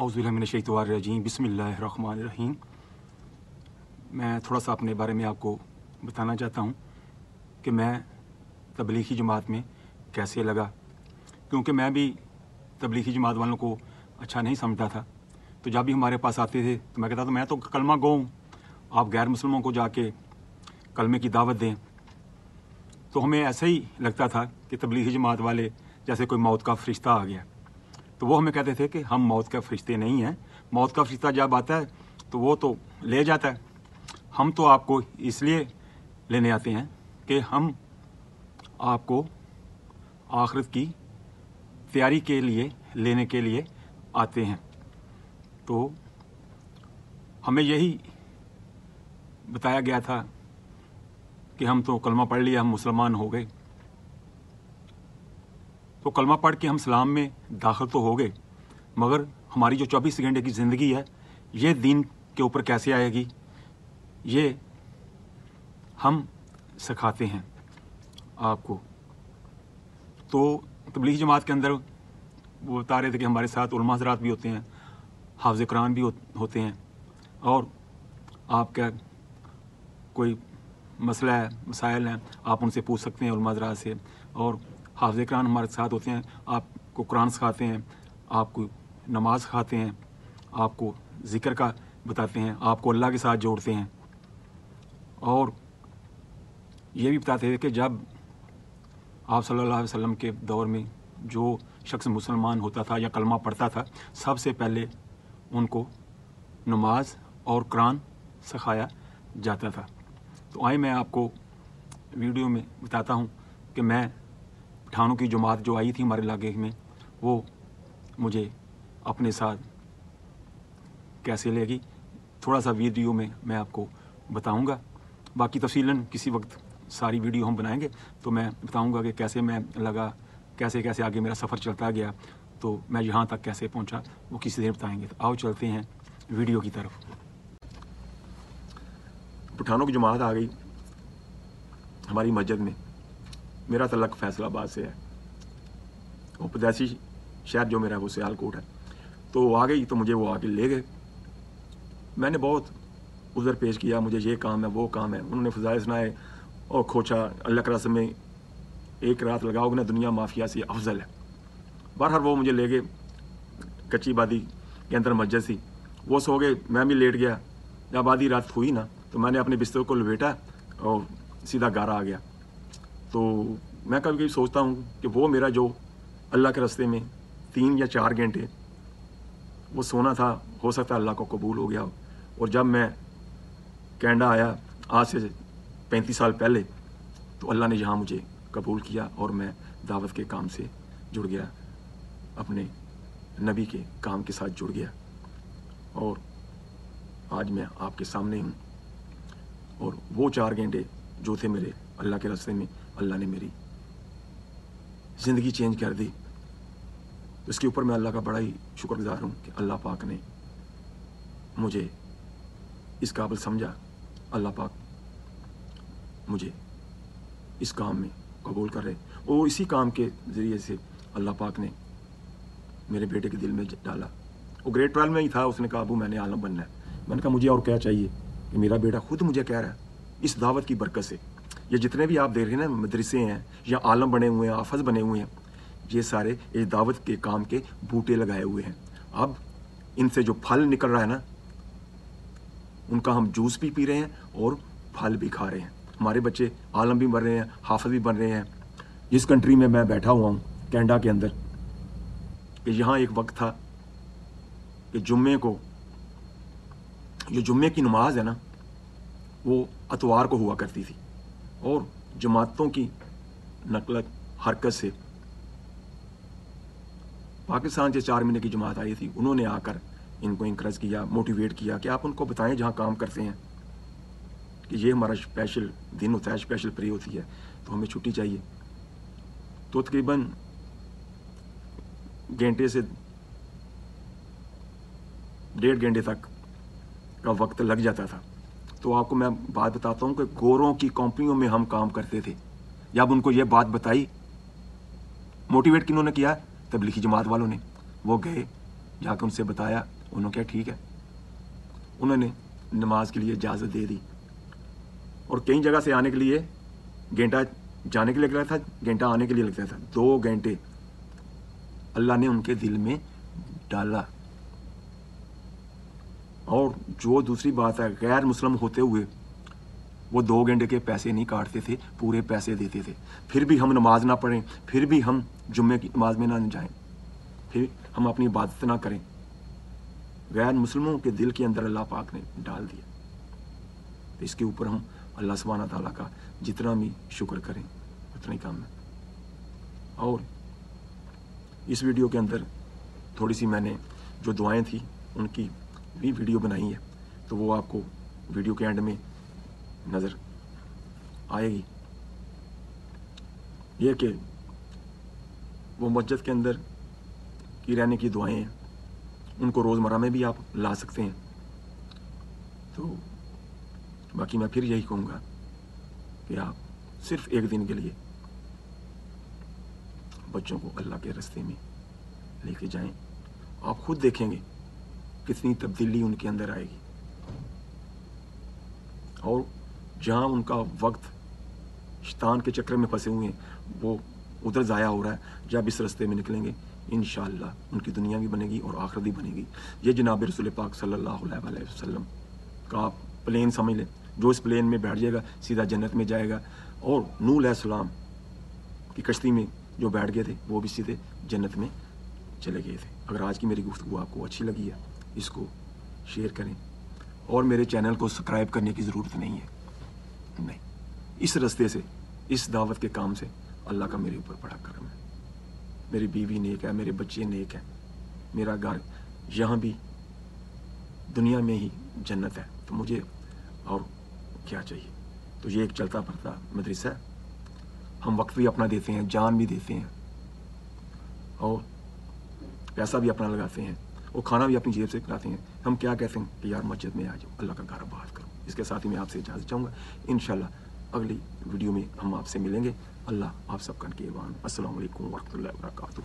औज़ुबिल्लाहिमिनश्शैतानिर्रजीम बिस्मिल्लाहिर्रहमानिर्रहीम। मैं थोड़ा सा अपने बारे में आपको बताना चाहता हूँ कि मैं तबलीगी जमात में कैसे लगा, क्योंकि मैं भी तबलीगी जमात वालों को अच्छा नहीं समझता था। तो जब भी हमारे पास आते थे तो मैं कहता था मैं तो कलमा गो हूँ, आप गैर मुसलमानों को जाके कलमे की दावत दें। तो हमें ऐसा ही लगता था कि तबलीगी जमात वाले जैसे कोई मौत का फरिश्ता आ गया। तो वो हमें कहते थे कि हम मौत के फरिश्ते नहीं हैं, मौत का फरिश्ता जब आता है तो वो तो ले जाता है, हम तो आपको इसलिए लेने आते हैं कि हम आपको आखिरत की तैयारी के लिए लेने के लिए आते हैं। तो हमें यही बताया गया था कि हम तो कलमा पढ़ लिया, हम मुसलमान हो गए। तो कलमा पढ़ के हम इस्लाम में दाखिल तो हो गए, मगर हमारी जो 24 घंटे की ज़िंदगी है ये दीन के ऊपर कैसे आएगी, ये हम सिखाते हैं आपको। तो तबलीगी जमात के अंदर वो बता रहे थे कि हमारे साथ उलमा हज़रात भी होते हैं, हाफ़िज़ कुरान भी होते हैं, और आपका कोई मसला है, मसाइल हैं, आप उनसे पूछ सकते हैं उलमा हज़रात से। और हाफ़िज़ कुरान हमारे साथ होते हैं, आपको कुरान सिखाते हैं, आपको नमाज सिखाते हैं, आपको ज़िक्र का बताते हैं, आपको अल्लाह के साथ जोड़ते हैं। और ये भी बताते हैं कि जब आप सल्लल्लाहु अलैहि वसल्लम के दौर में जो शख्स मुसलमान होता था या कलमा पढ़ता था, सबसे पहले उनको नमाज और कुरान सिखाया जाता था। तो आइए मैं आपको वीडियो में बताता हूँ कि मैं पठानों की जमात जो आई थी हमारे इलाके में, वो मुझे अपने साथ कैसे लेगी, थोड़ा सा वीडियो में मैं आपको बताऊंगा। बाकी तफसीलन किसी वक्त सारी वीडियो हम बनाएंगे तो मैं बताऊंगा कि कैसे मैं लगा, कैसे कैसे आगे मेरा सफ़र चलता गया, तो मैं यहाँ तक कैसे पहुँचा वो किसी दिन बताएंगे। तो आओ चलते हैं वीडियो की तरफ। पठानों की जमात आ गई हमारी मस्जिद में। मेरा तल्लक फैसलाबाद से है और पैदाइशी शहर जो मेरा है वो सियालकोट है। तो आ गई तो मुझे वो आके ले गए। मैंने बहुत उज़र पेश किया, मुझे ये काम है वो काम है। उन्होंने फ़ज़ाइल सुनाए और खोचा, अल्लाह के रास्ते में एक रात लगाओगे ना दुनिया माफिया से अफजल है। बहरहाल वो मुझे ले गए, कच्ची बादी के अंदर मस्जिद थी, वो सो गए, मैं भी लेट गया। जब आधी रात हुई ना तो मैंने अपने बिस्तर को लपेटा और सीधा घर आ गया। तो मैं कभी कभी सोचता हूँ कि वो मेरा जो अल्लाह के रास्ते में 3 या 4 घंटे वो सोना था, हो सकता है अल्लाह को कबूल हो गया। और जब मैं कनाडा आया आज से 35 साल पहले, तो अल्लाह ने यहाँ मुझे कबूल किया और मैं दावत के काम से जुड़ गया, अपने नबी के काम के साथ जुड़ गया। और आज मैं आपके सामने हूँ। और वो 4 घंटे जो थे मेरे अल्लाह के रास्ते में, अल्लाह ने मेरी ज़िंदगी चेंज कर दी। इसके ऊपर मैं अल्लाह का बड़ा ही शुक्रगुजार हूँ कि अल्लाह पाक ने मुझे इस काबिल समझा। अल्लाह पाक मुझे इस काम में कबूल कर रहे, और इसी काम के ज़रिए से अल्लाह पाक ने मेरे बेटे के दिल में डाला। वो ग्रेड 12 में ही था, उसने कहा अबू मैंने आलम बनना है। मैंने कहा मुझे और क्या चाहिए, कि मेरा बेटा खुद मुझे कह रहा है इस दावत की बरकत से। ये जितने भी आप देख रहे हैं ना मदरसे हैं या आलम बने हुए हैं, आफज बने हुए हैं, ये सारे इस दावत के काम के बूटे लगाए हुए हैं। अब इनसे जो फल निकल रहा है ना, उनका हम जूस भी पी रहे हैं और फल भी खा रहे हैं। हमारे बच्चे आलम भी बन रहे हैं, हाफिज भी बन रहे हैं। जिस कंट्री में मैं बैठा हुआ हूँ कनाडा के अंदर, कि यहाँ एक वक्त था कि जुम्मे को, जो जुम्मे की नमाज है ना वो अतवार को हुआ करती थी, और जमातों की नकल हरकत से पाकिस्तान से 4 महीने की जमात आई थी, उन्होंने आकर इनको इंकरेज किया, मोटिवेट किया कि आप उनको बताएं जहाँ काम करते हैं कि ये हमारा स्पेशल दिन होता है, स्पेशल प्रे होती है, तो हमें छुट्टी चाहिए। तो तकरीबन घंटे से 1.5 घंटे तक का वक्त लग जाता था। तो आपको मैं बात बताता हूँ कि गोरों की कंपनियों में हम काम करते थे। जब उनको ये बात बताई, मोटिवेट किन्होंने किया, तबलीगी जमात वालों ने। वो गए جا کے ان سے بتایا، انہوں نے کہا ٹھیک ہے، انہوں نے نماز کے لیے اجازت دے دی، اور کئی جگہ سے آنے کے لیے گھنٹہ جانے کے لیے لگتا تھا، گھنٹہ آنے کے لیے لگتا تھا، 2 گھنٹے اللہ نے ان کے دل میں ڈالا۔ اور جو دوسری بات ہے، غیر مسلم ہوتے ہوئے وہ 2 گھنٹے کے پیسے نہیں کاٹتے تھے، پورے پیسے دیتے تھے، پھر بھی ہم نماز نہ پڑھیں، پھر بھی ہم جمعے کی نماز میں نہ جائیں، پھر ہم اپنی عبادت نہ کریں۔ غیر مسلموں کے دل کے اندر اللہ پاک نے ڈال دیا، تو اس کے اوپر ہم اللہ سبحانہ تعالیٰ کا جتنا بھی شکر کریں اتنا ہی کام ہے۔ اور اس ویڈیو کے اندر تھوڑی سی میں نے جو دعائیں تھیں ان کی بھی ویڈیو بنائی ہے، تو وہ آپ کو ویڈیو کے اینڈ میں نظر آئے گی۔ یہ کہ وہ مسجد کے اندر کی رہنے کی دعائیں ہیں، ان کو روزمرہ میں بھی آپ لا سکتے ہیں۔ تو باقی میں پھر یہی کہوں گا کہ آپ صرف ایک دن کے لیے بچوں کو اللہ کے راستے میں لے کے جائیں، آپ خود دیکھیں گے کتنی تبدیلی ان کے اندر آئے گی، اور جہاں ان کا وقت شیطان کے چکر میں پھنسے ہوئے ہیں وہ ادھر ضائع ہو رہا ہے، جب اس راستے میں نکلیں گے انشاءاللہ ان کی دنیا بھی بنے گی اور آخرت بھی بنے گی۔ یہ جناب رسول پاک صلی اللہ علیہ وسلم کا آپ پلین سمجھ لیں، جو اس پلین میں بیٹھ جائے گا سیدھا جنت میں جائے گا، اور نوح علیہ السلام کی کشتی میں جو بیٹھ گئے تھے وہ بھی سیدھے جنت میں چلے گئے تھے۔ اگر آج کی میری گفتگو آپ کو اچھی لگی ہے، اس کو شیئر کریں، اور میرے چینل کو سبسکرائب کرنے کی ضرورت نہیں ہے، نہیں، اس راستے سے، اس دعوت کے کام سے اللہ کا میرے اوپر بڑا کرم ہے۔ میری بیوی نیک ہے، میرے بچے نیک ہیں، میرا گھر یہاں بھی دنیا میں ہی جنت ہے، تو مجھے اور کیا چاہیے؟ تو یہ ایک چلتا پھرتا مدرسہ ہے، ہم وقت بھی اپنا دیتے ہیں، جان بھی دیتے ہیں، اور پیسہ بھی اپنا لگاتے ہیں، اور کھانا بھی اپنی جیب سے کھلاتے ہیں۔ ہم کیا کہتے ہیں کہ یار مسجد میں آ جاؤ، اللہ کا گھر آباد کرو۔ اس کے ساتھ ہی میں آپ سے اجازت چاہوں گا، انشاءاللہ اگلی ویڈیو میں ہم آپ سے ملیں گے۔ اللہ آپ سب کا نگہبان۔ السلام علیکم ورحمۃ اللہ وبرکاتہ۔